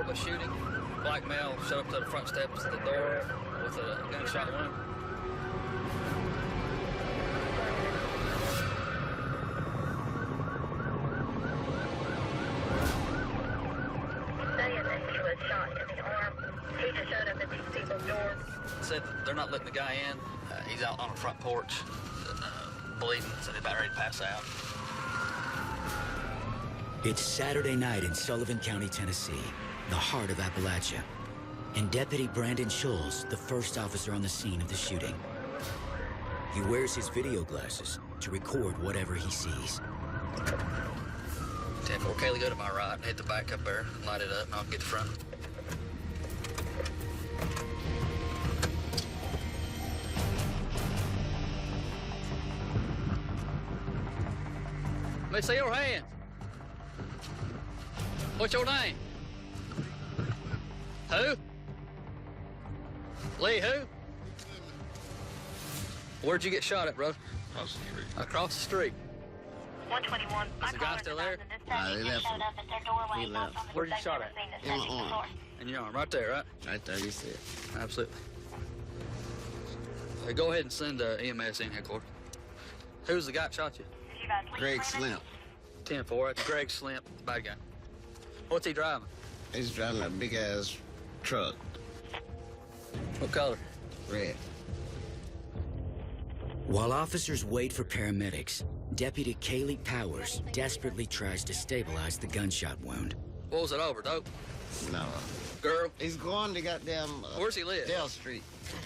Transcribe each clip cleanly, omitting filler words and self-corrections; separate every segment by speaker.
Speaker 1: a shooting. Black male showed up to the front steps of the door with a gunshot wound.
Speaker 2: Saying that he was shot in the arm. He just showed up at these people's doors.
Speaker 1: Said that they're not letting the guy in. He's out on the front porch, bleeding, so they're about ready to pass out.
Speaker 3: It's Saturday night in Sullivan County, Tennessee, the heart of Appalachia. And Deputy Brandon Scholes, the first officer on the scene of the shooting. He wears his video glasses to record whatever he sees.
Speaker 1: 10-4, Kaylee, go to my right, hit the back up there, light it up, and I'll get the front. Let me see your hands. What's your name? Who? Lee who? Where'd you get shot at, bro?
Speaker 4: Across the street.
Speaker 1: Across the street.
Speaker 2: 121.
Speaker 1: Is the guy still there?
Speaker 4: They left. He left.
Speaker 1: Where'd you shot at?
Speaker 4: In my arm.
Speaker 1: In your arm, right there, right?
Speaker 4: Right there, you see it.
Speaker 1: Absolutely. Hey, go ahead and send EMS in headquarters. Who's the guy that shot you?
Speaker 4: Greg Slimp.
Speaker 1: 10-4, that's Greg Slimp, the bad guy. What's he driving?
Speaker 4: He's driving a big-ass truck.
Speaker 1: What color?
Speaker 4: Red.
Speaker 3: While officers wait for paramedics, Deputy Kaylee Powers desperately tries to stabilize the gunshot wound.
Speaker 1: What was it over, dope?
Speaker 4: No.
Speaker 1: Girl?
Speaker 4: He's going to goddamn...
Speaker 1: Where's he live?
Speaker 4: Dale Street.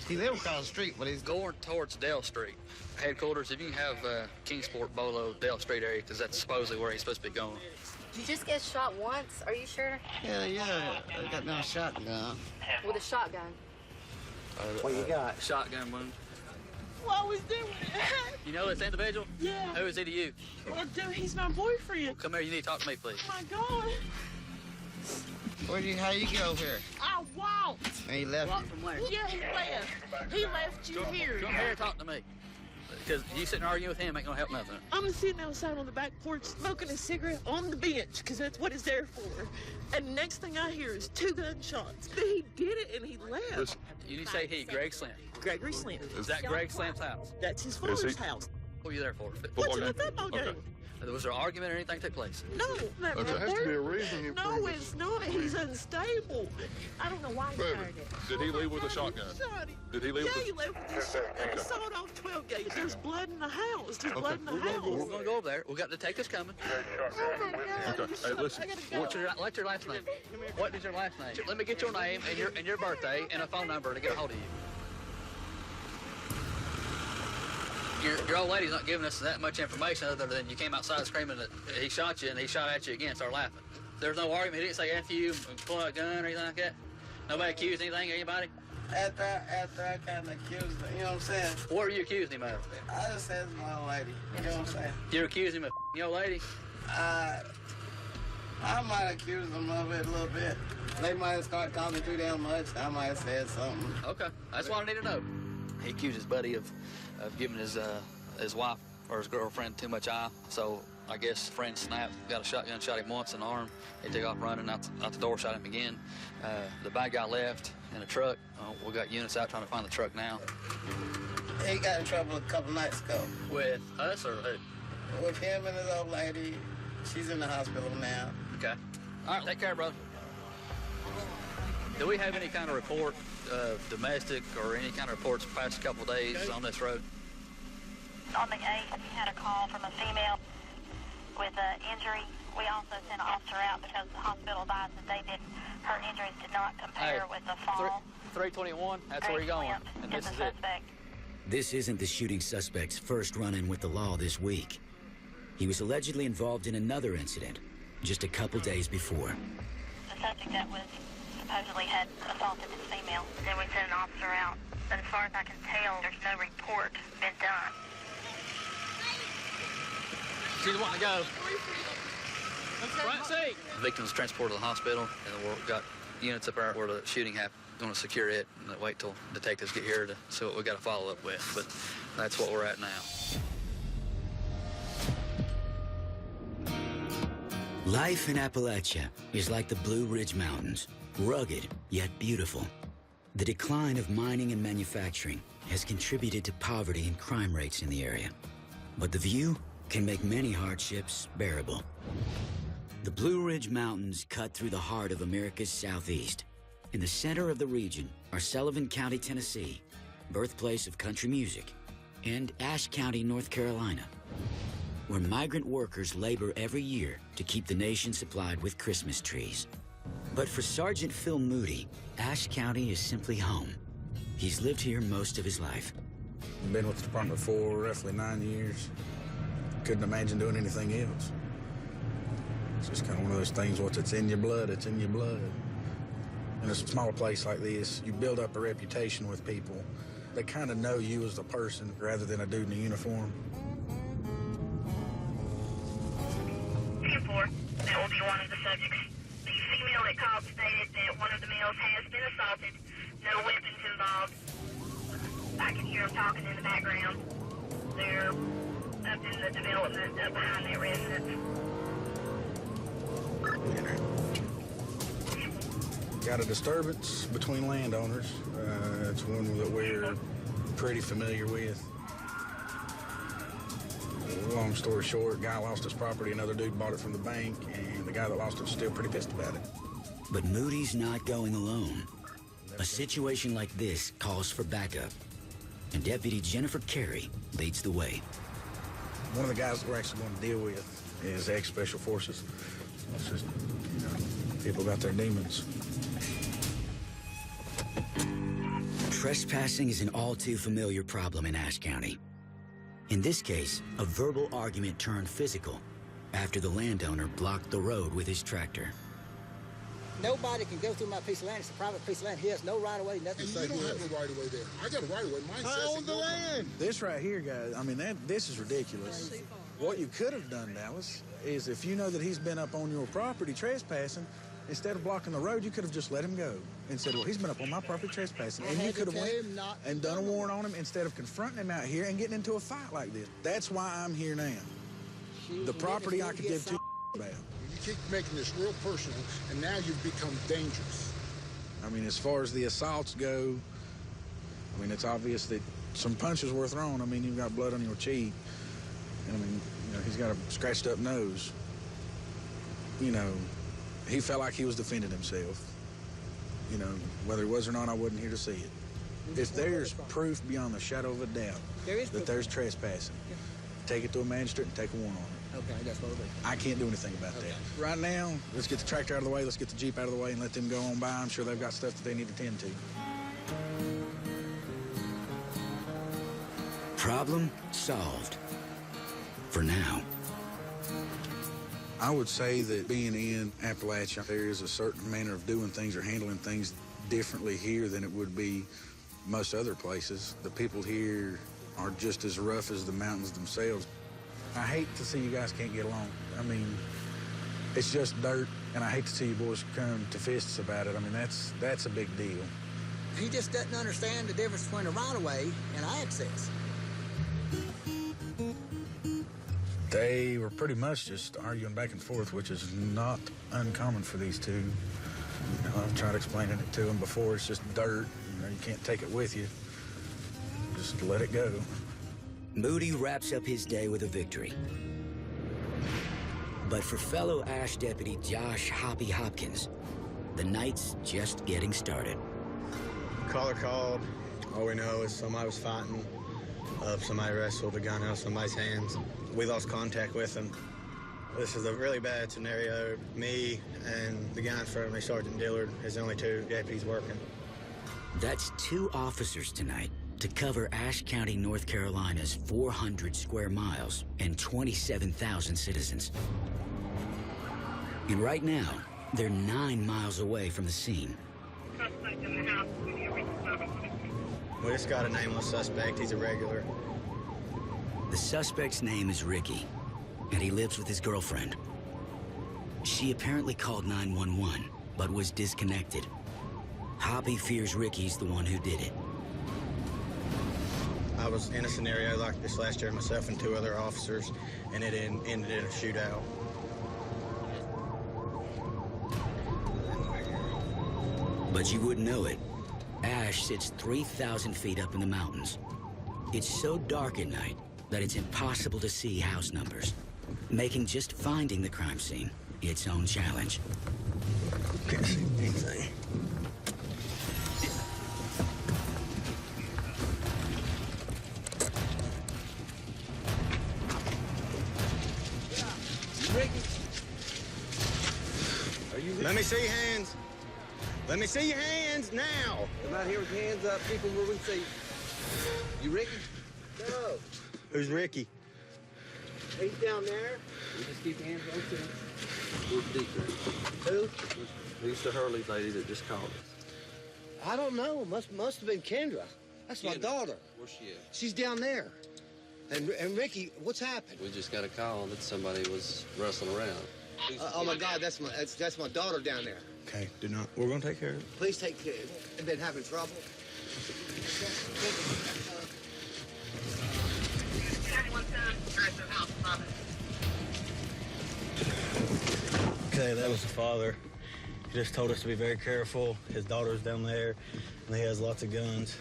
Speaker 4: He lives across the street, but he's...
Speaker 1: Going towards Dale Street. Headquarters, if you can have Kingsport, Bolo, Dale Street area, because that's supposedly where he's supposed to be going.
Speaker 5: Did you just get shot once? Are you sure?
Speaker 4: Yeah. I got no shotgun.
Speaker 5: With a shotgun?
Speaker 1: What you got? Shotgun wound.
Speaker 6: What was doing it?
Speaker 1: You know this individual?
Speaker 6: Yeah.
Speaker 1: Who is he to you?
Speaker 6: Well, dude, he's my boyfriend.
Speaker 1: Come here, you need to talk to me, please.
Speaker 6: Oh, my God.
Speaker 4: How you get over here?
Speaker 6: I walked.
Speaker 4: And he left
Speaker 1: Walk
Speaker 4: you.
Speaker 1: from where?
Speaker 6: Yeah, he left. He left you here.
Speaker 1: Come here and talk to me. Because you sitting arguing with him ain't gonna help nothing.
Speaker 6: I'm sitting outside on the back porch smoking a cigarette on the bench because that's what it's there for. And the next thing I hear is 2 gunshots. He did it and he left.
Speaker 1: You need to say he, Greg Slim.
Speaker 6: Gregory Slim.
Speaker 1: Is that Greg Slim's house?
Speaker 6: That's his father's house.
Speaker 1: What were you there for?
Speaker 6: What's in the football game?
Speaker 7: Okay.
Speaker 1: Was there an argument or anything took place?
Speaker 6: No. That
Speaker 7: Okay,
Speaker 6: right
Speaker 7: has to
Speaker 6: there.
Speaker 7: be a reason you
Speaker 6: No,
Speaker 7: prove
Speaker 6: it's not. He's unstable. I don't know why he
Speaker 7: Baby,
Speaker 6: fired it.
Speaker 7: did he leave with a shotgun?
Speaker 6: Shot him.
Speaker 7: Did he leave
Speaker 6: Yeah,
Speaker 7: with
Speaker 6: he
Speaker 7: a...
Speaker 6: left with his shotgun. He sawed off 12 gauge. There's blood in the house. There's blood in the
Speaker 7: we're gonna
Speaker 6: house.
Speaker 7: go-
Speaker 1: We're gonna go over there. We got detectives coming.
Speaker 6: Oh my God.
Speaker 7: Okay, hey, listen.
Speaker 6: I gotta go.
Speaker 1: What's your last name? What is your last name? Let me get your name and your birthday and a phone number to get a hold of you. Your old lady's not giving us that much information other than you came outside screaming that he shot you and he shot at you again and started laughing. There's no argument. He didn't say F you, pull out a gun or anything like that? Nobody accused anything, anybody?
Speaker 4: After I kind of accused him, you know what I'm saying?
Speaker 1: What are you accusing him of?
Speaker 4: I just said to my old lady, you know what I'm saying?
Speaker 1: You're accusing him of your old lady?
Speaker 4: I might accuse them of it a little bit. They might have started talking too damn much. I might have said something.
Speaker 1: Okay, that's what I need to know. He accused his buddy of giving his wife or his girlfriend too much eye, so I guess friend snapped, got a shotgun, shot him once in the arm. He took off running out the door, shot him again. The bad guy left in a truck. We got units out trying to find the truck now.
Speaker 4: He got in trouble a couple nights ago.
Speaker 1: With us or who?
Speaker 4: With him and his old lady. She's in the hospital now.
Speaker 1: Okay. All right, take care, brother. Do we have any kind of report, domestic or any kind of reports the past couple of days on this road?
Speaker 2: On the 8th, we had a call from a female with an injury. We also sent an officer out because the hospital advised that her injuries did not compare with the fall.
Speaker 1: 321, that's where you're going, and this is it.
Speaker 3: This isn't the shooting suspect's first run-in with the law this week. He was allegedly involved in another incident just a couple days before.
Speaker 2: The subject that was supposedly had assaulted this female. Then we sent an officer out. But as far as I can tell, there's no report been done.
Speaker 1: She's wanting to go. Front seat. The victim was transported to the hospital, and we've got units up there where the shooting happened. Going to secure it and wait till detectives get here to see what we got to follow up with. But that's what we're at now.
Speaker 3: Life in Appalachia is like the Blue Ridge Mountains. Rugged, yet beautiful. The decline of mining and manufacturing has contributed to poverty and crime rates in the area. But the view can make many hardships bearable. The Blue Ridge Mountains cut through the heart of America's southeast. In the center of the region are Sullivan County, Tennessee, birthplace of country music, and Ashe County, North Carolina, where migrant workers labor every year to keep the nation supplied with Christmas trees. But for Sergeant Phil Moody, Ashe County is simply home. He's lived here most of his life.
Speaker 7: I've been with the department for roughly 9 years. Couldn't imagine doing anything else. It's just kind of one of those things, once it's in your blood, it's in your blood. In a smaller place like this, you build up a reputation with people. They kind of know you as the person rather than a dude in a uniform.
Speaker 2: 10-4, that will be one of the subjects. The female that called stated that one of the males has been assaulted, no weapons involved. I can hear them talking in the background. They're up in the development up behind that residence.
Speaker 7: Got a disturbance between landowners. It's one that we're pretty familiar with. Long story short, guy lost his property, another dude bought it from the bank, and the guy that lost it's still pretty pissed about it.
Speaker 3: But Moody's not going alone. A situation like this calls for backup, and Deputy Jennifer Carey leads the way.
Speaker 7: One of the guys that we're actually going to deal with is ex-Special Forces. It's just, you know, people got their demons.
Speaker 3: Trespassing is an all-too-familiar problem in Ashe County. In this case, a verbal argument turned physical after the landowner blocked the road with his tractor.
Speaker 8: Nobody can go through my piece of land. It's a private piece of land. He has no right-of-way, nothing.
Speaker 9: You don't have a right-of-way there. I got a right-of-way. Mine says
Speaker 7: I own the land. This right here, guys, I mean, this is ridiculous. What you could have done, Dallas, is if you know that he's been up on your property trespassing, instead of blocking the road, you could have just let him go and said, well, he's been up on my property trespassing. And you could have went and done a warrant on him instead of confronting him out here and getting into a fight like this. That's why I'm here now. The property I could give two about.
Speaker 9: You keep making this real personal, and now you've become dangerous.
Speaker 7: I mean, as far as the assaults go, I mean, it's obvious that some punches were thrown. I mean, you've got blood on your cheek. And I mean, you know, he's got a scratched up nose. You know, he felt like he was defending himself. You know, whether he was or not, I wasn't here to see it. If there's proof beyond the shadow of a doubt that there's trespassing, take it to a magistrate and take a warrant on it.
Speaker 8: Okay, that's what we'll do.
Speaker 7: I can't do anything about that. Right now, let's get the tractor out of the way, let's get the Jeep out of the way, and let them go on by. I'm sure they've got stuff that they need to tend to.
Speaker 3: Problem solved. For now.
Speaker 7: I would say that being in Appalachia, there is a certain manner of doing things or handling things differently here than it would be most other places. The people here are just as rough as the mountains themselves. I hate to see you guys can't get along. I mean, it's just dirt, and I hate to see you boys come to fists about it. I mean, that's a big deal.
Speaker 8: He just doesn't understand the difference between a right-of-way and access.
Speaker 7: They were pretty much just arguing back and forth, which is not uncommon for these two. You know, I've tried explaining it to them before. It's just dirt. You know, you can't take it with you. Just let it go.
Speaker 3: Moody wraps up his day with a victory. But for fellow Ashe deputy Josh Hoppy Hopkins, the night's just getting started.
Speaker 10: Caller called. All we know is somebody was fighting. Somebody wrestled a gun out of somebody's hands. We lost contact with them. This is a really bad scenario. Me and the guy in front of me, Sergeant Dillard, is the only two deputies working.
Speaker 3: That's 2 officers tonight to cover Ashe County, North Carolina's 400 square miles and 27,000 citizens. And right now, they're 9 miles away from the scene.
Speaker 10: We just got a nameless suspect. He's a regular.
Speaker 3: The suspect's name is Ricky, and he lives with his girlfriend. She apparently called 911, but was disconnected. Hoppy fears Ricky's the one who did it.
Speaker 10: I was in a scenario like this last year, myself and 2 other officers, and it ended in a shootout.
Speaker 3: But you wouldn't know it. Ashe sits 3,000 feet up in the mountains. It's so dark at night that it's impossible to see house numbers, making just finding the crime scene its own challenge.
Speaker 10: Can't see anything. Let me see your hands. Let me see your hands now.
Speaker 4: Come out here with your hands up. People moving feet. You Ricky? No.
Speaker 10: Who's Ricky?
Speaker 4: He's down there. You just keep your hands on him. Who's DJ? Who? Who's the Hurley lady that just called us? I don't know. Must have been Kendra. That's my daughter.
Speaker 11: Where's she at?
Speaker 4: She's down there. And Ricky, what's happened?
Speaker 11: We just got a call that somebody was rustling around.
Speaker 4: Oh my God, that's my daughter down there.
Speaker 10: Okay, do not. We're gonna take care of it.
Speaker 4: Please take care. I've been having trouble.
Speaker 10: Okay, that was the father. He just told us to be very careful. His daughter's down there, and he has lots of guns.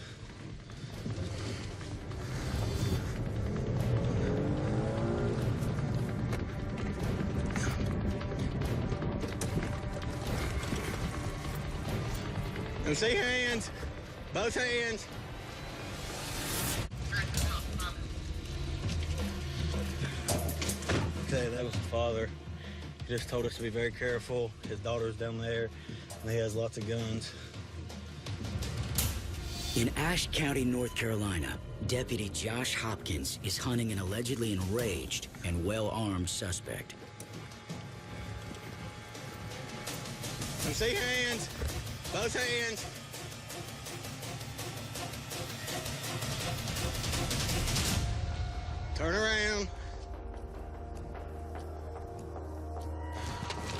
Speaker 10: And see hands, both hands. Okay, that was the father. He just told us to be very careful. His daughter's down there, and he has lots of guns.
Speaker 3: In Ashe County, North Carolina, Deputy Josh Hopkins is hunting an allegedly enraged and well-armed suspect.
Speaker 10: And see hands, both hands. Turn around.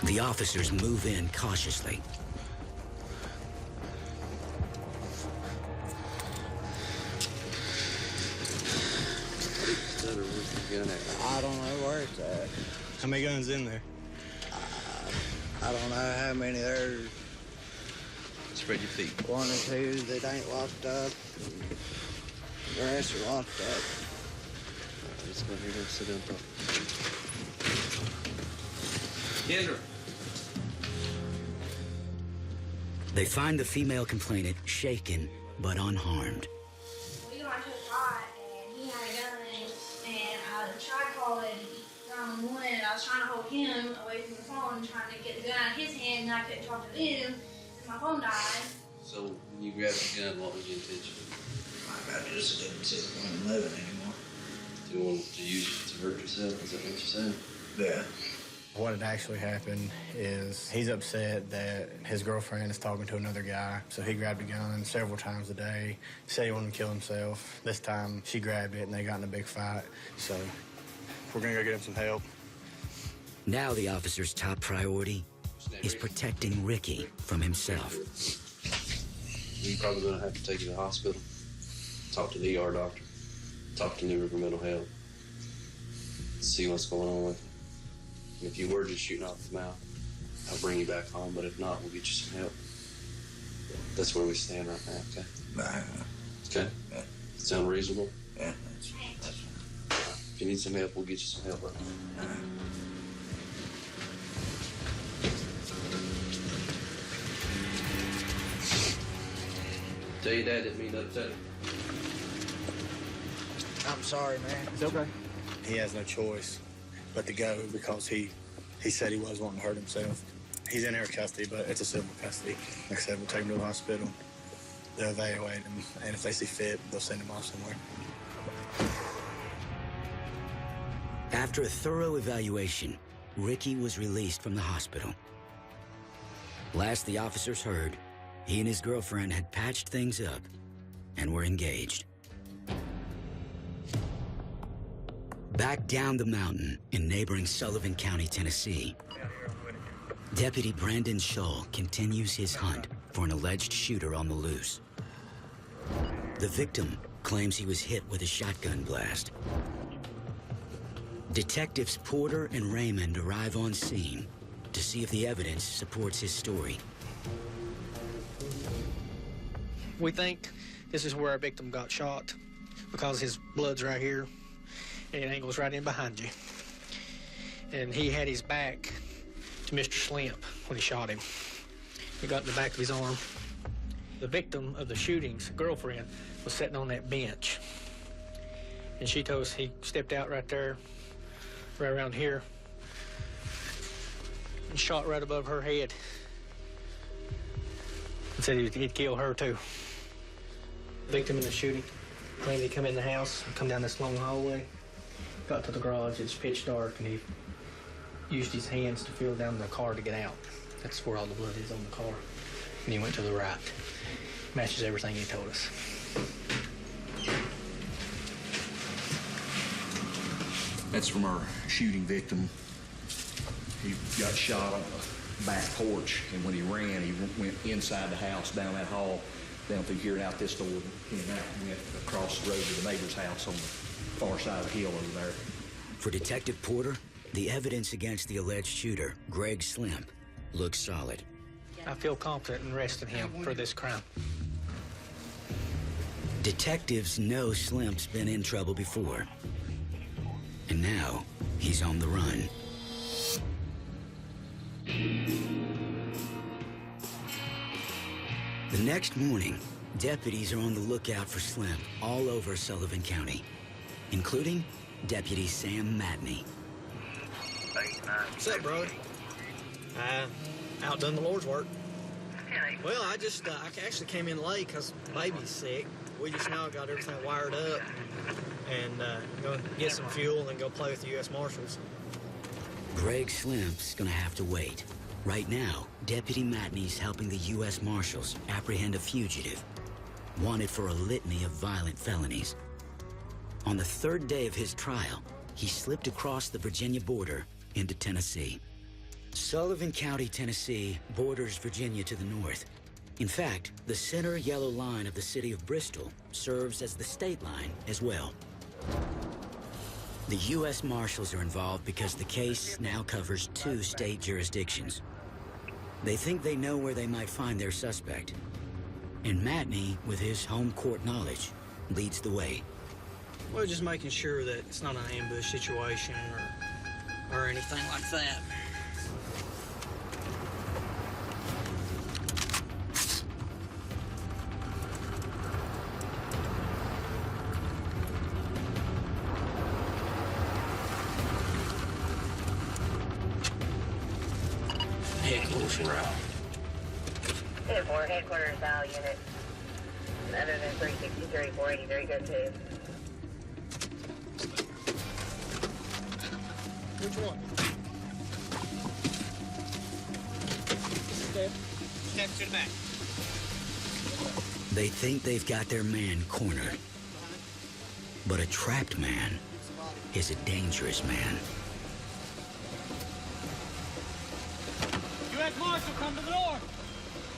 Speaker 3: The officers move in cautiously.
Speaker 8: I don't know where it's at.
Speaker 10: How many guns in there?
Speaker 8: I don't know how many there's.
Speaker 11: Spread your feet.
Speaker 8: 1 or 2 that ain't locked up. The rest are locked up.
Speaker 11: Let's go here and sit down and talk. Kendra.
Speaker 3: They find the female complainant shaken but unharmed.
Speaker 12: We got into a fight and he had a gun and I tried calling 911 and I was trying to hold him away from the phone, trying to get the gun out of his hand, and I couldn't talk to him and my phone died.
Speaker 11: So when you grabbed the gun, what was your intention?
Speaker 8: I just didn't want to move anymore.
Speaker 11: Do you want to use it to hurt yourself? Is that what you're saying?
Speaker 8: Yeah.
Speaker 10: What had actually happened is he's upset that his girlfriend is talking to another guy, so he grabbed a gun several times a day, said he wanted to kill himself. This time, she grabbed it, and they got in a big fight, so we're gonna go get him some help.
Speaker 3: Now the officer's top priority is protecting Ricky from himself.
Speaker 11: You're probably gonna have to take you to the hospital, talk to the ER doctor, talk to New River Mental Health, see what's going on with you. And if you were just shooting off the mouth, I'll bring you back home, but if not, we'll get you some help. That's where we stand right now, okay? Okay?
Speaker 8: Yeah.
Speaker 11: Sound reasonable?
Speaker 8: Yeah,
Speaker 11: If you need some help, we'll get you some help. Right? Tell your dad didn't mean to upset him.
Speaker 8: I'm sorry, man.
Speaker 10: It's okay. He has no choice but to go because he said he was wanting to hurt himself. He's in our custody, but it's a civil custody. Like I said, we'll take him to the hospital. They'll evaluate him, and if they see fit, they'll send him off somewhere.
Speaker 3: After a thorough evaluation, Ricky was released from the hospital. Last the officers heard, he and his girlfriend had patched things up and were engaged. Back down the mountain in neighboring Sullivan County, Tennessee, Deputy Brandon Scholl continues his hunt for an alleged shooter on the loose. The victim claims he was hit with a shotgun blast. Detectives Porter and Raymond arrive on scene to see if the evidence supports his story.
Speaker 13: We think this is where our victim got shot because his blood's right here and it angles right in behind you. And he had his back to Mr. Slimp when he shot him. He got in the back of his arm. The victim of the shootings, girlfriend, was sitting on that bench. And she told us he stepped out right there, right around here, and shot right above her head. And said he'd kill her too. Victim in the shooting claimed he come in the house, come down this long hallway, got to the garage, it's pitch dark, and he used his hands to feel down the car to get out. That's where all the blood is on the car. And he went to the right. Matches everything he told us.
Speaker 14: That's from our shooting victim. He got shot on the back porch, and when he ran, he went inside the house, down that hall, down through here and out this door, came out and went across the road to the neighbor's house on the far side of the hill over there.
Speaker 3: For Detective Porter, the evidence against the alleged shooter, Greg Slimp, looks solid.
Speaker 13: I feel confident in arresting him for this crime.
Speaker 3: Detectives know Slimp's been in trouble before. And now, he's on the run. The next morning, deputies are on the lookout for Slimp all over Sullivan County, including Deputy Sam Matney.
Speaker 15: What's up, brother? Outdone the Lord's work. Well, I actually came in late because baby's sick. We just now got everything wired up and go get some fuel and then go play with the U.S. Marshals.
Speaker 3: Greg Slimp's gonna have to wait. Right now, Deputy Matney's helping the U.S. Marshals apprehend a fugitive, wanted for a litany of violent felonies. On the third day of his trial, he slipped across the Virginia border into Tennessee. Sullivan County, Tennessee borders Virginia to the north. In fact, the center yellow line of the city of Bristol serves as the state line as well. The U.S. Marshals are involved because the case now covers 2 state jurisdictions. They think they know where they might find their suspect. And Matney, with his home court knowledge, leads the way.
Speaker 15: We're just making sure that it's not an ambush situation or anything like that.
Speaker 2: Route. 10-4, headquarters, Val unit. Other than 363, 483, go to.
Speaker 15: Which one? Step to the back.
Speaker 3: They think they've got their man cornered. But a trapped man is a dangerous man.
Speaker 16: U.S. Marshal, come to the door.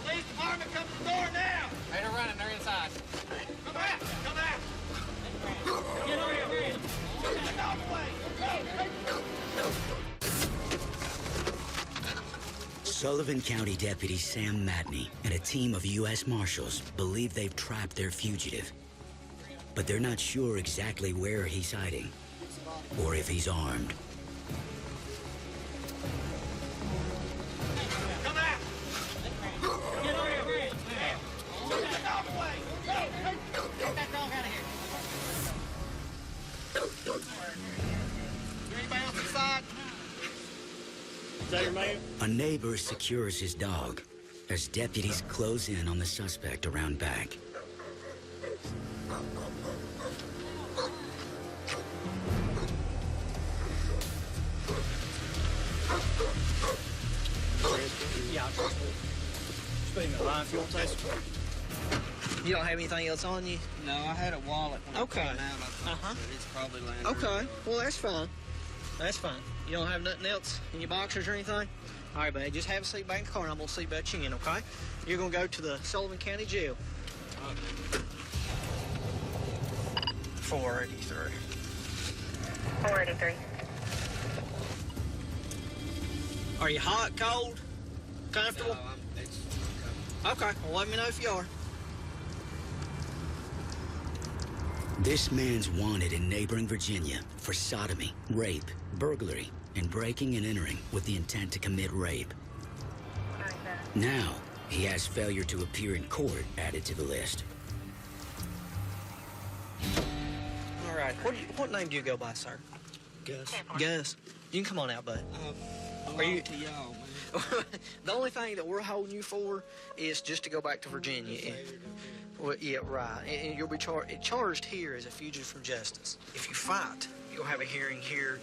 Speaker 16: Police department, come to the door now. Hey, they're running. They're inside. Come out. Come out. Get over here. Get out of the way.
Speaker 3: Sullivan County Deputy Sam Matney and a team of U.S. Marshals believe they've trapped their fugitive. But they're not sure exactly where he's hiding or if he's armed. A neighbor secures his dog as deputies close in on the suspect around back.
Speaker 15: Yeah, speaking of life, you want to taste it? You don't have anything else on you?
Speaker 4: No, I had a wallet when
Speaker 15: okay.
Speaker 4: It came out. But it's probably laying
Speaker 15: okay. Well, that's fine. That's fine. You don't have nothing else in your boxers or anything? All right, buddy. Just have a seat back in the car, and I'm going to seatbelt you in, okay? You're going to go to the Sullivan County Jail. 483.
Speaker 2: 483.
Speaker 15: Are you hot, cold, comfortable?
Speaker 4: No, it's
Speaker 15: okay. Well, let me know if you are.
Speaker 3: This man's wanted in neighboring Virginia for sodomy, rape, burglary, and breaking and entering with the intent to commit rape. Now, he has failure to appear in court added to the list.
Speaker 15: All right, what name do you go by, sir? Gus. Gus. You can come on out, bud. Are you? To y'all, man. The only thing that we're holding you for is just to go back to Virginia. Well, yeah, right. And you'll be charged here as a fugitive from justice. If you fight, you'll have a hearing here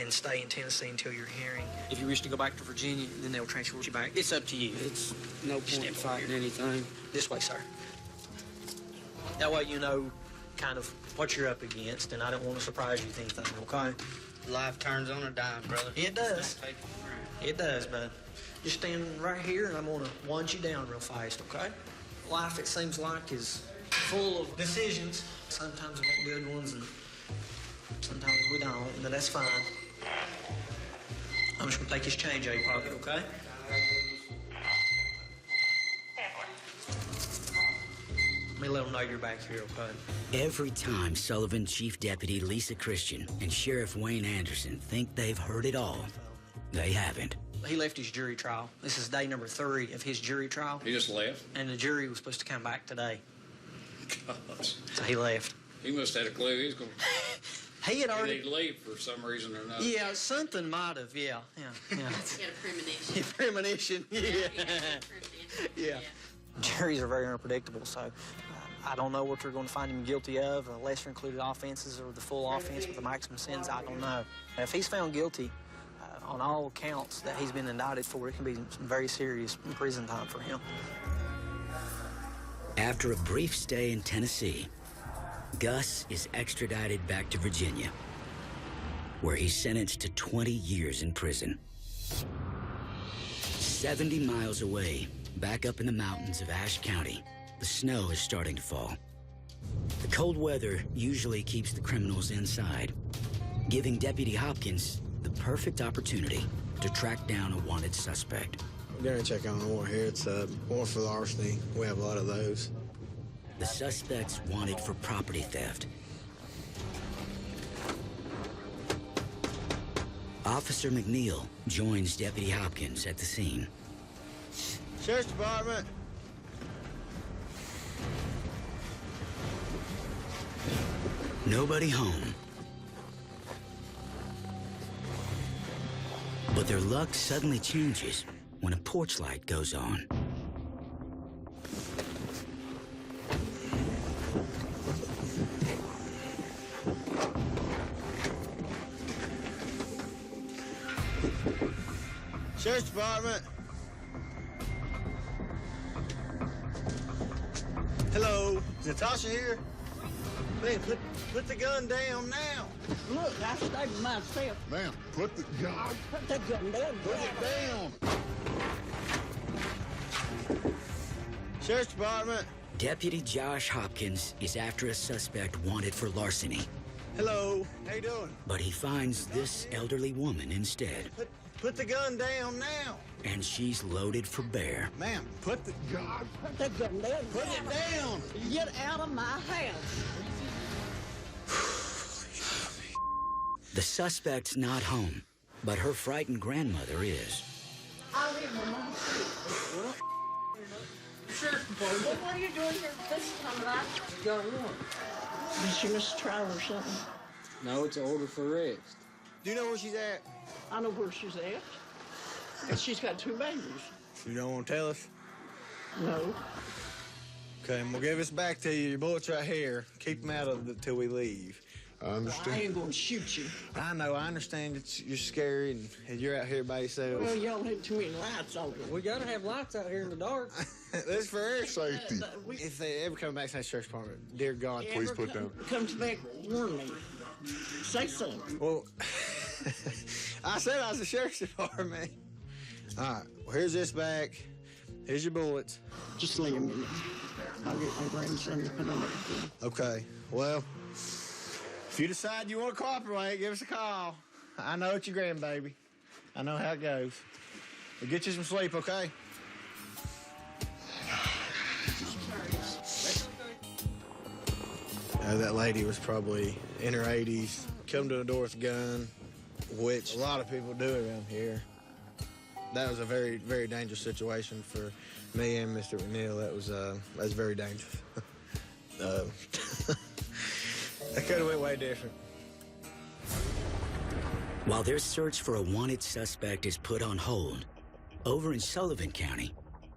Speaker 15: and stay in Tennessee until your hearing. If you wish to go back to Virginia, then they'll transfer you back. It's up to you.
Speaker 4: It's no point in fighting anything.
Speaker 15: This way, sir. That way you know kind of what you're up against, and I don't want to surprise you with anything, okay?
Speaker 4: Life turns on a dime, brother.
Speaker 15: It does. It does, bud. Just stand right here, and I'm going to wind you down real fast, okay? Life, it seems like, is full of decisions. Sometimes we make good ones, and sometimes we don't, but that's fine. I'm just going to take his change out of your pocket, okay? Let me let them know you're back here, okay?
Speaker 3: Every time Sullivan Chief Deputy Lisa Christian and Sheriff Wayne Anderson think they've heard it all, they haven't.
Speaker 15: He left his jury trial. This is day number 3 of his jury trial.
Speaker 17: He just left?
Speaker 15: And the jury was supposed to come back today.
Speaker 17: Gosh.
Speaker 15: So he left.
Speaker 17: He must have had a clue he was going to...
Speaker 15: He had already...
Speaker 17: He'd leave for some reason or another.
Speaker 15: Yeah, something might have, yeah.
Speaker 18: He had a premonition.
Speaker 15: Premonition, yeah. Juries are very unpredictable, so I don't know what they're going to find him guilty of, lesser included offenses or the full offense with the maximum sentence, I don't know. If he's found guilty on all counts that he's been indicted for, it can be some very serious prison time for him.
Speaker 3: After a brief stay in Tennessee, Gus is extradited back to Virginia, where he's sentenced to 20 years in prison. 70 miles away, back up in the mountains of Ashe County, the snow is starting to fall. The cold weather usually keeps the criminals inside, giving Deputy Hopkins the perfect opportunity to track down a wanted suspect.
Speaker 10: We're going to check on the warrant here. It's a warrant for larceny. We have a lot of those.
Speaker 3: The suspect's wanted for property theft. Officer McNeil joins Deputy Hopkins at the scene.
Speaker 10: Sheriff's Department.
Speaker 3: Nobody home. But their luck suddenly changes when a porch light goes on.
Speaker 10: Sheriff's Department. Hello, is Natasha here? Man, put the gun down now.
Speaker 8: Look, I stabbed myself.
Speaker 9: Man, put the gun.
Speaker 8: Put the gun down.
Speaker 9: Put it down.
Speaker 10: Sheriff's Department.
Speaker 3: Deputy Josh Hopkins is after a suspect wanted for larceny.
Speaker 10: Hello, how you doing?
Speaker 3: But he finds this elderly woman instead.
Speaker 10: Put the gun down now.
Speaker 3: And she's loaded for bear.
Speaker 10: Ma'am, put the gun.
Speaker 8: Put the gun down.
Speaker 10: Put it down.
Speaker 8: Get out of my house.
Speaker 3: The suspect's not home, but her frightened grandmother is.
Speaker 8: I live in my street. Sheriff's Department. What are you doing here this time of night? Got a warrant. Did she miss a trial or something?
Speaker 4: No, it's an order for arrest.
Speaker 10: Do you know where she's at?
Speaker 8: I know where she's at. And she's got 2 babies.
Speaker 10: You don't want to tell us?
Speaker 8: No.
Speaker 10: Okay, and we'll give this back to you. Your bullet's right here. Keep them out of it till we leave.
Speaker 9: I understand.
Speaker 8: Well, I ain't gonna shoot you.
Speaker 10: I know, I understand you're scary and you're out here by yourself.
Speaker 8: Well, y'all have too many lights on.
Speaker 15: We gotta have lights out here in the dark.
Speaker 10: That's for air safety. If they ever come back to that Sheriff's Department, dear God, please put down.
Speaker 8: Comes back, warn me. Say something.
Speaker 10: Well, I said I was the Sheriff's Department. All right, well, here's this back. Here's your bullets.
Speaker 8: Just leave them in there. I'll get my grandson to put them in.
Speaker 10: Okay, well, if you decide you want to cooperate, give us a call. I know it's your grandbaby. I know how it goes. But get you some sleep, okay? That lady was probably in her 80s, come to the door with a gun, which a lot of people do around here. That was a very, very dangerous situation for me and Mr. McNeil. That was very dangerous. That could have went way different.
Speaker 3: While their search for a wanted suspect is put on hold, over in Sullivan County,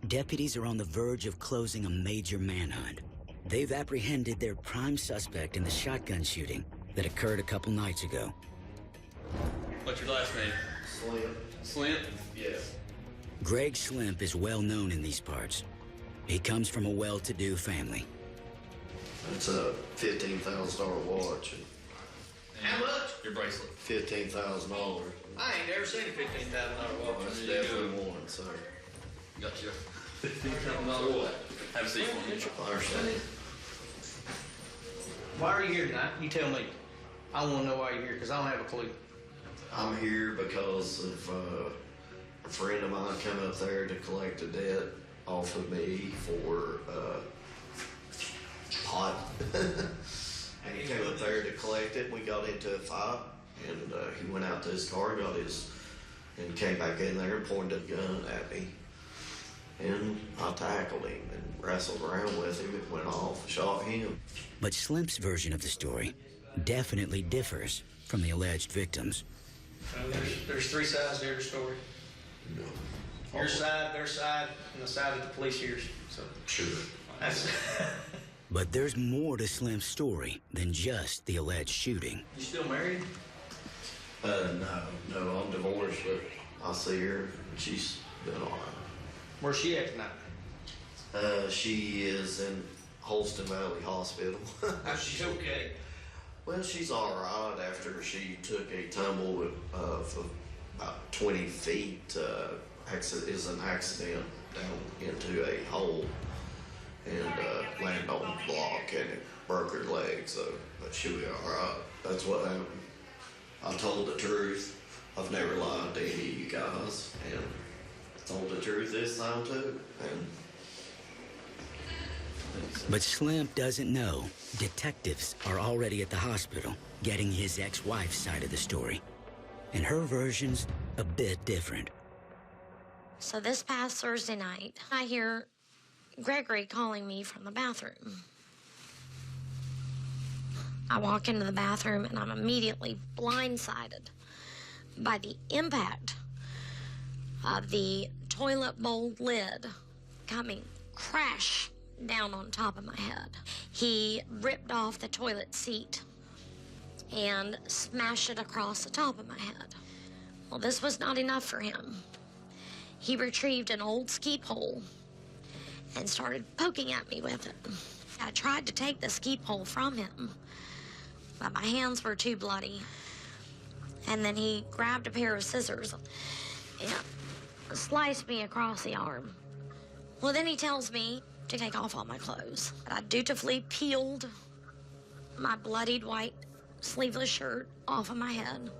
Speaker 3: deputies are on the verge of closing a major manhunt. They've apprehended their prime suspect in the shotgun shooting that occurred a couple nights ago.
Speaker 19: What's your last name?
Speaker 11: Slim.
Speaker 19: Slim?
Speaker 11: Yes.
Speaker 3: Greg Slimp is well known in these parts. He comes from a well-to-do family.
Speaker 11: It's a $15,000 watch.
Speaker 19: How much? Your bracelet.
Speaker 11: $15,000.
Speaker 15: I ain't never seen a $15,000 watch.
Speaker 11: That's definitely one, sir.
Speaker 19: Got your $15,000 watch. Have a seat for me.
Speaker 11: I understand.
Speaker 15: Why are you here tonight? You tell me. I want to know why you're here, because I don't have a clue.
Speaker 11: I'm here because of a friend of mine come up there to collect a debt off of me for pot. And he came up there to collect it. We got into a fight, and he went out to his car, and came back in there and pointed a gun at me. And I tackled him and wrestled around with him. It went off, shot him.
Speaker 3: But Slimp's version of the story definitely differs from the alleged victims.
Speaker 15: There's three sides to every story.
Speaker 11: No.
Speaker 15: Your side, their side, and the side that the police hears. So
Speaker 11: sure.
Speaker 15: That's
Speaker 3: But there's more to Slim's story than just the alleged shooting.
Speaker 15: You still married?
Speaker 11: No, I'm divorced, but I see her, and she's been all right.
Speaker 15: Where's she at tonight?
Speaker 11: She is in Holston Valley Hospital.
Speaker 15: She's okay.
Speaker 11: Well, she's all right after she took a tumble of about 20 feet. Is an accident down into a hole and landed on the block, and it broke her leg. But she'll be all right. That's what happened. I told the truth. I've never lied to any of you guys, and told the truth this time too.
Speaker 3: But Slim doesn't know detectives are already at the hospital getting his ex-wife's side of the story. And her version's a bit different.
Speaker 20: So this past Thursday night, I hear Gregory calling me from the bathroom. I walk into the bathroom and I'm immediately blindsided by the impact of the toilet bowl lid coming crash down on top of my head. He ripped off the toilet seat and smashed it across the top of my head. Well, this was not enough for him. He retrieved an old ski pole and started poking at me with it. I tried to take the ski pole from him, but my hands were too bloody. And then he grabbed a pair of scissors and sliced me across the arm. Well, then he tells me to take off all my clothes. I dutifully peeled my bloodied white sleeveless shirt off of my head.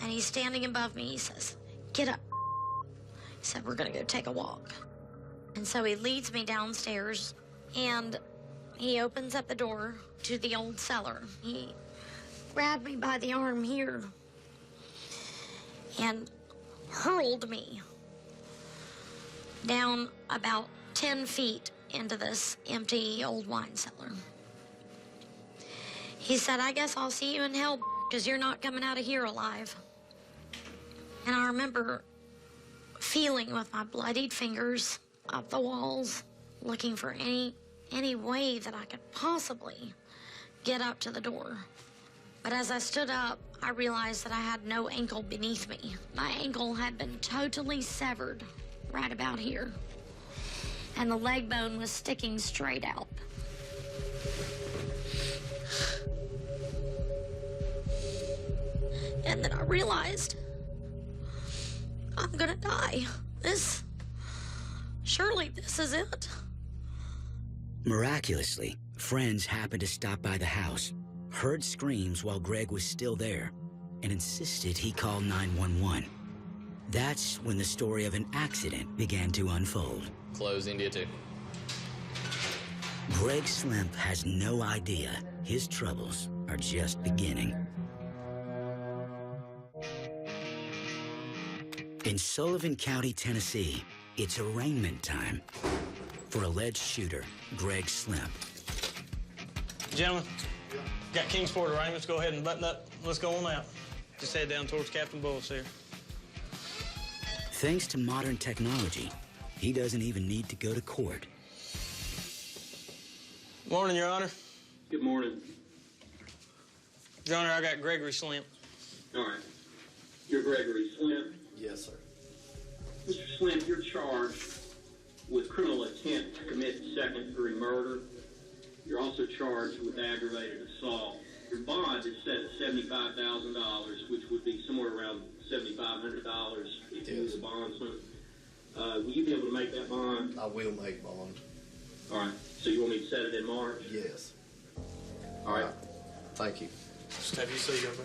Speaker 20: And he's standing above me. He says, "Get up." He said, "We're gonna go take a walk." And so he leads me downstairs and he opens up the door to the old cellar. He grabbed me by the arm here and hurled me down about 10 feet into this empty old wine cellar. He said, "I guess I'll see you in hell because you're not coming out of here alive." And I remember feeling with my bloodied fingers up the walls, looking for any way that I could possibly get up to the door. But as I stood up, I realized that I had no ankle beneath me. My ankle had been totally severed right about here, and the leg bone was sticking straight out. And then I realized I'm gonna die. Surely this is it.
Speaker 3: Miraculously, friends happened to stop by the house, heard screams while Greg was still there, and insisted he call 911. That's when the story of an accident began to unfold.
Speaker 19: Close India 2.
Speaker 3: Greg Slimp has no idea his troubles are just beginning. In Sullivan County, Tennessee, it's arraignment time for alleged shooter Greg Slimp.
Speaker 13: Gentlemen, got Kingsport arraignments. Go ahead and button up. Let's go on out. Just head down towards Captain Bullis here.
Speaker 3: Thanks to modern technology, he doesn't even need to go to court.
Speaker 13: Morning, Your Honor.
Speaker 21: Good morning.
Speaker 13: Your Honor, I got Gregory Slimp.
Speaker 21: All right. You're Gregory Slimp?
Speaker 11: Yes, sir.
Speaker 21: Mr. Slimp, you're charged with criminal attempt to commit second-degree murder. You're also charged with aggravated assault. Your bond is set at $75,000, which would be somewhere around $7,500 if you was a bondsman. Will you be able to make that bond?
Speaker 11: I will make bond.
Speaker 21: All right. So you want me to set it in March?
Speaker 11: Yes.
Speaker 21: All right.
Speaker 11: Thank you.
Speaker 13: Just have you see over.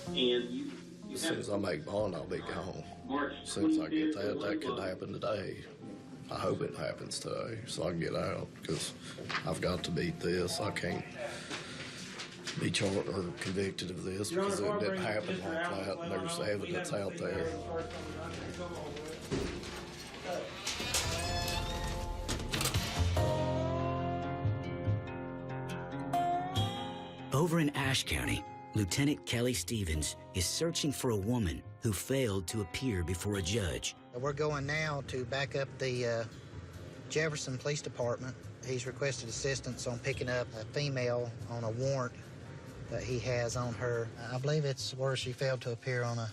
Speaker 21: And you
Speaker 11: As soon as I make bond, I'll be gone.
Speaker 21: March
Speaker 11: As soon as I get that could happen today. I hope it happens today so I can get out, because I've got to beat this. I can't be charged or convicted of this because it didn't happen like that, and there's evidence out there.
Speaker 3: Over in Ashe County, Lieutenant Kelly Stevens is searching for a woman who failed to appear before a judge.
Speaker 22: We're going now to back up the Jefferson Police Department. He's requested assistance on picking up a female on a warrant that he has on her. I believe it's where she failed to appear on a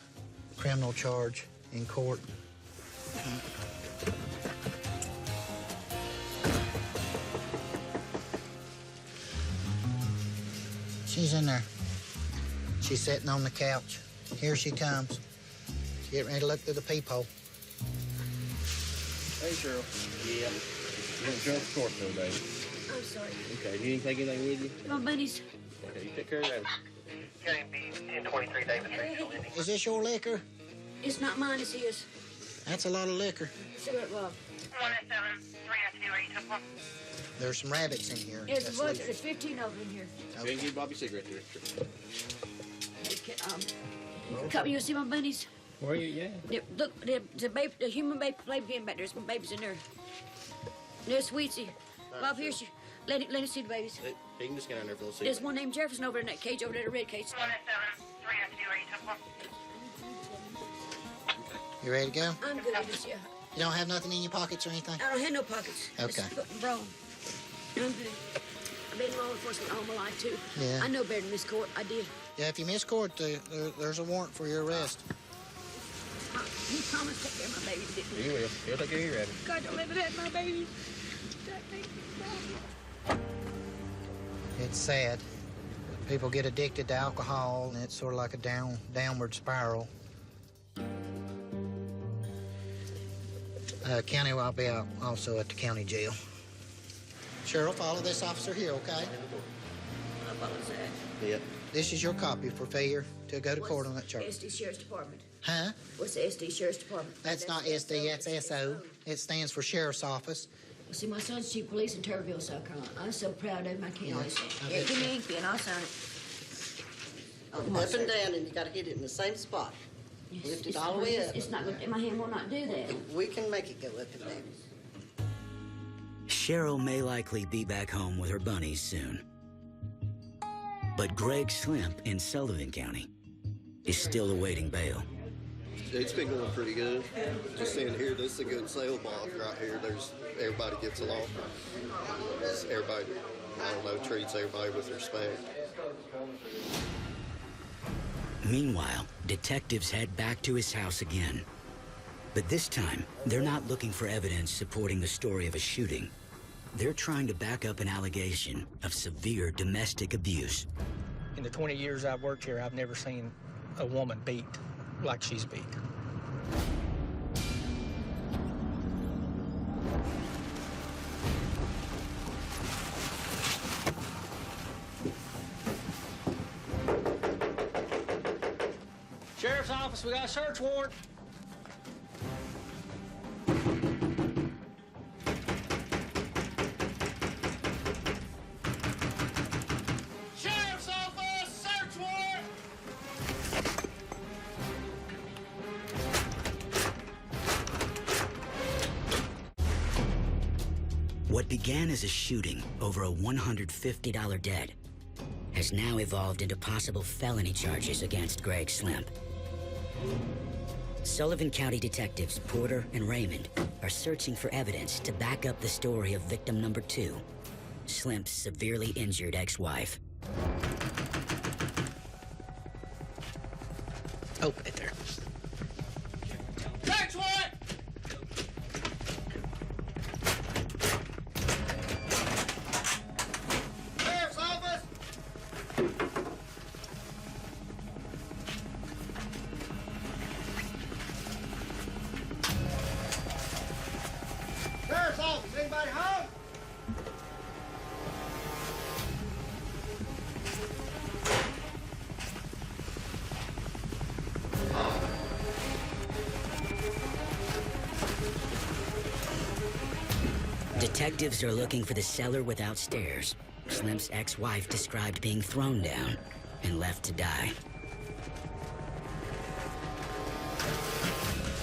Speaker 22: criminal charge in court. She's in there. She's sitting on the couch. Here she comes. She's getting ready to look through the peephole.
Speaker 4: Hey, Cheryl. Yeah. You're in Sheriff's Court today.
Speaker 5: I'm sorry.
Speaker 4: Okay, you didn't take anything with you?
Speaker 5: My bunnies.
Speaker 4: Okay, you take care of that.
Speaker 22: KMB 1023 David Street. Is this your liquor?
Speaker 5: It's not mine, it's his.
Speaker 22: That's a lot of liquor.
Speaker 5: Cigarette Bob.
Speaker 2: 107-302 8
Speaker 22: There's some rabbits in here.
Speaker 5: There's
Speaker 22: That's
Speaker 5: a bunch.
Speaker 22: liquor.
Speaker 5: There's 15 of them in here.
Speaker 4: Okay. Give Bobby a cigarette here.
Speaker 5: Come, you see my bunnies?
Speaker 4: Where are you? Yeah.
Speaker 5: Look, the human baby in back there. There's some babies in there. There's Sweetie. Bob, here's you. Let him see the babies.
Speaker 4: He can just get in there for those
Speaker 5: There's one named Jefferson over in that cage over there, the red cage.
Speaker 2: 107-302 8
Speaker 22: You ready to go?
Speaker 5: I'm good with this, yeah.
Speaker 22: You don't have nothing in your pockets or anything?
Speaker 5: I don't have no pockets.
Speaker 22: Okay.
Speaker 5: Bro, I'm good. I've been in law enforcement all my life, too.
Speaker 22: Yeah.
Speaker 5: I know better than this court. I did.
Speaker 22: Yeah, if you miss court, there's a warrant for your arrest.
Speaker 5: He promised to take care of my babies, didn't he?
Speaker 4: He will. He'll take care of your rabbit.
Speaker 5: God, don't let me have my babies.
Speaker 22: It's sad. People get addicted to alcohol, and it's sort of like a downward spiral. County, I'll be out also at the county jail. Cheryl, follow this officer here, okay?
Speaker 4: Yep.
Speaker 22: This is your copy for failure to go to court on that charge.
Speaker 5: SD Sheriff's Department.
Speaker 22: Huh?
Speaker 5: What's the SD Sheriff's Department?
Speaker 22: That's not SD, that's SO. It stands for Sheriff's Office.
Speaker 5: Well, see, my son's chief of police in Turberville, South Carolina. I'm so proud of him, I can't always say.
Speaker 22: I
Speaker 5: Yeah,
Speaker 22: bet
Speaker 5: give me
Speaker 22: you.
Speaker 5: ink pen, I'll sign it.
Speaker 8: Up and down, and you got to hit it in the same spot. Lift it all the way up.
Speaker 5: It's not good. My hand will not do that.
Speaker 8: We can make it go up and down.
Speaker 3: Cheryl may likely be back home with her bunnies soon. But Greg Slimp in Sullivan County is still awaiting bail.
Speaker 11: It's been going pretty good. Just seeing here, this is a good sale bond right here. Everybody gets along. Everybody, I don't know, treats everybody with respect.
Speaker 3: Meanwhile, detectives head back to his house again. But this time, they're not looking for evidence supporting the story of a shooting. They're trying to back up an allegation of severe domestic abuse.
Speaker 13: In the 20 years I've worked here, I've never seen a woman beat like she's beat. Sheriff's Office, we got a search warrant.
Speaker 3: What began as a shooting over a $150 debt has now evolved into possible felony charges against Greg Slimp. Sullivan County detectives Porter and Raymond are searching for evidence to back up the story of victim number 2, Slimp's severely injured ex-wife.
Speaker 15: Open it there.
Speaker 16: Next one! Sheriff's office! Sheriff's office, anybody home?
Speaker 3: Detectives are looking for the cellar without stairs. Slimp's ex-wife described being thrown down and left to die.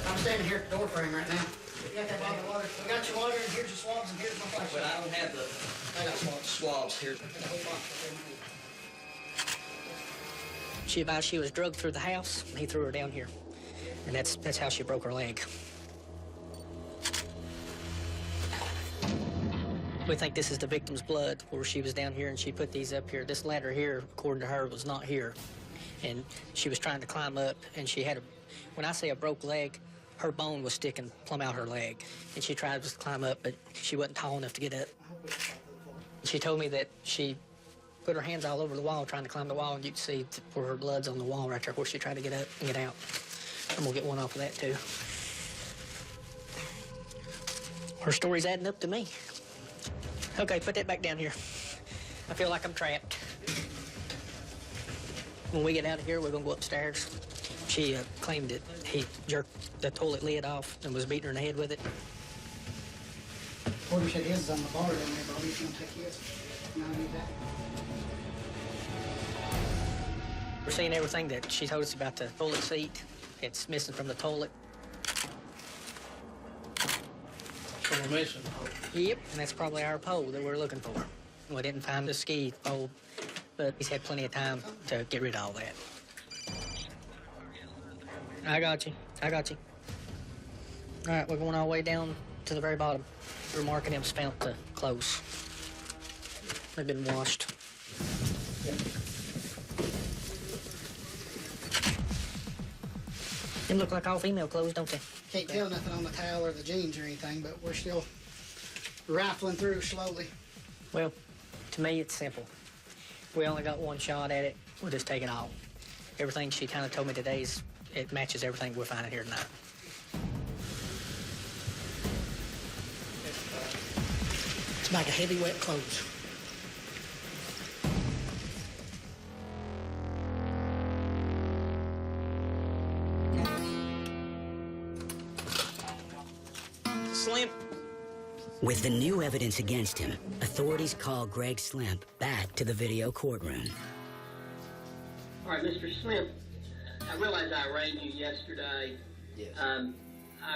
Speaker 15: I'm standing here at the door frame right now. You got that bottle of water? I got your water, and here's your swabs, and here's my flashlight.
Speaker 19: But I don't have the
Speaker 15: I got swabs.
Speaker 19: swabs here.
Speaker 15: She advised she was drugged through the house, and he threw her down here. And that's how she broke her leg. We think this is the victim's blood, where she was down here and she put these up here. This ladder here, according to her, was not here. And she was trying to climb up, and she had when I say a broke leg, her bone was sticking plumb out her leg. And she tried to climb up, but she wasn't tall enough to get up. She told me that she put her hands all over the wall trying to climb the wall, and you can see where her blood's on the wall right there, where she tried to get up and get out. I'm gonna get one off of that, too. Her story's adding up to me. Okay, put that back down here. I feel like I'm trapped. When we get out of here, we're gonna go upstairs. She claimed that he jerked the toilet lid off and was beating her in the head with it.
Speaker 1: Porter said his is on the bar down there, Bobby. If you want to take his. No, I need that.
Speaker 15: We're seeing everything that she told us about the toilet seat. It's missing from the toilet.
Speaker 17: So we're missing.
Speaker 15: Yep, and that's probably our pole that we're looking for. We didn't find the ski pole, but he's had plenty of time to get rid of all that. I got you. I got you. All right, we're going all the way down to the very bottom. We're marking them spent to close. They've been washed. They look like all female clothes, don't they?
Speaker 1: Can't tell nothing on the towel or the jeans or anything, but we're still rifling through slowly.
Speaker 15: Well, to me, it's simple. We only got one shot at it. We'll just take it all. Everything she kind of told me today it matches everything we're finding here tonight. It's like a heavy, wet clothes. Slimp.
Speaker 3: With the new evidence against him, authorities call Greg Slimp back to the video courtroom.
Speaker 21: All right, Mr. Slimp, I realized I arraigned you yesterday.
Speaker 11: Yes.
Speaker 21: I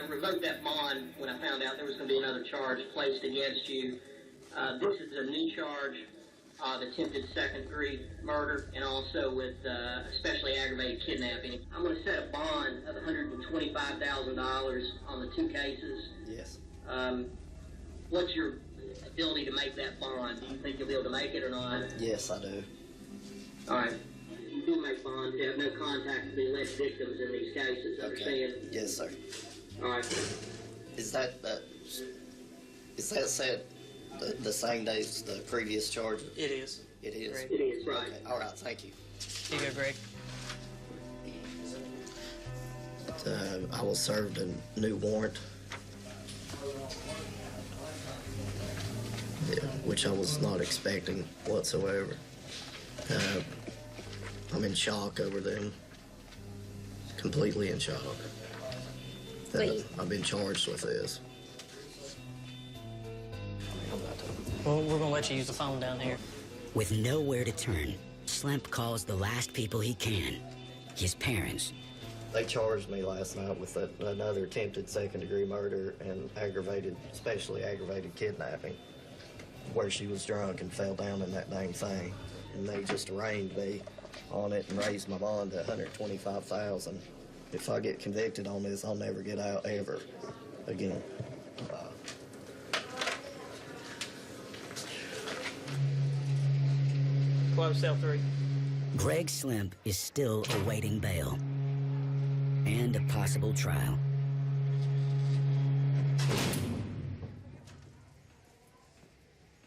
Speaker 21: revoked that bond when I found out there was going to be another charge placed against you. This is a new charge of attempted second-degree murder and also with especially aggravated kidnapping. I'm going to set a bond of $125,000 on the two cases.
Speaker 11: Yes.
Speaker 21: What's your ability to make that bond? Do you think you'll be able to make it or not?
Speaker 11: Yes, I do.
Speaker 21: All right. You do make bonds. You have no contact with the alleged victims in these cases. Understand?
Speaker 11: Yes, sir.
Speaker 21: All right.
Speaker 11: Is that set the same day as the previous charge?
Speaker 15: It is.
Speaker 11: It is?
Speaker 21: It is, right.
Speaker 11: Okay. All right, thank you.
Speaker 15: Here you go, Greg.
Speaker 11: I was served a new warrant, which I was not expecting whatsoever. I'm in shock over them. Completely in shock. I've been charged with this.
Speaker 15: Well, we're gonna let you use the phone down here.
Speaker 3: With nowhere to turn, Slimp calls the last people he can, his parents.
Speaker 11: They charged me last night with another attempted second-degree murder and especially aggravated kidnapping.
Speaker 4: where she was drunk and fell down in that dang thing. And they just arraigned me on it and raised my bond to $125,000. If I get convicted on this, I'll never get out ever again.
Speaker 15: Close cell 3.
Speaker 3: Greg Slimp is still awaiting bail and a possible trial.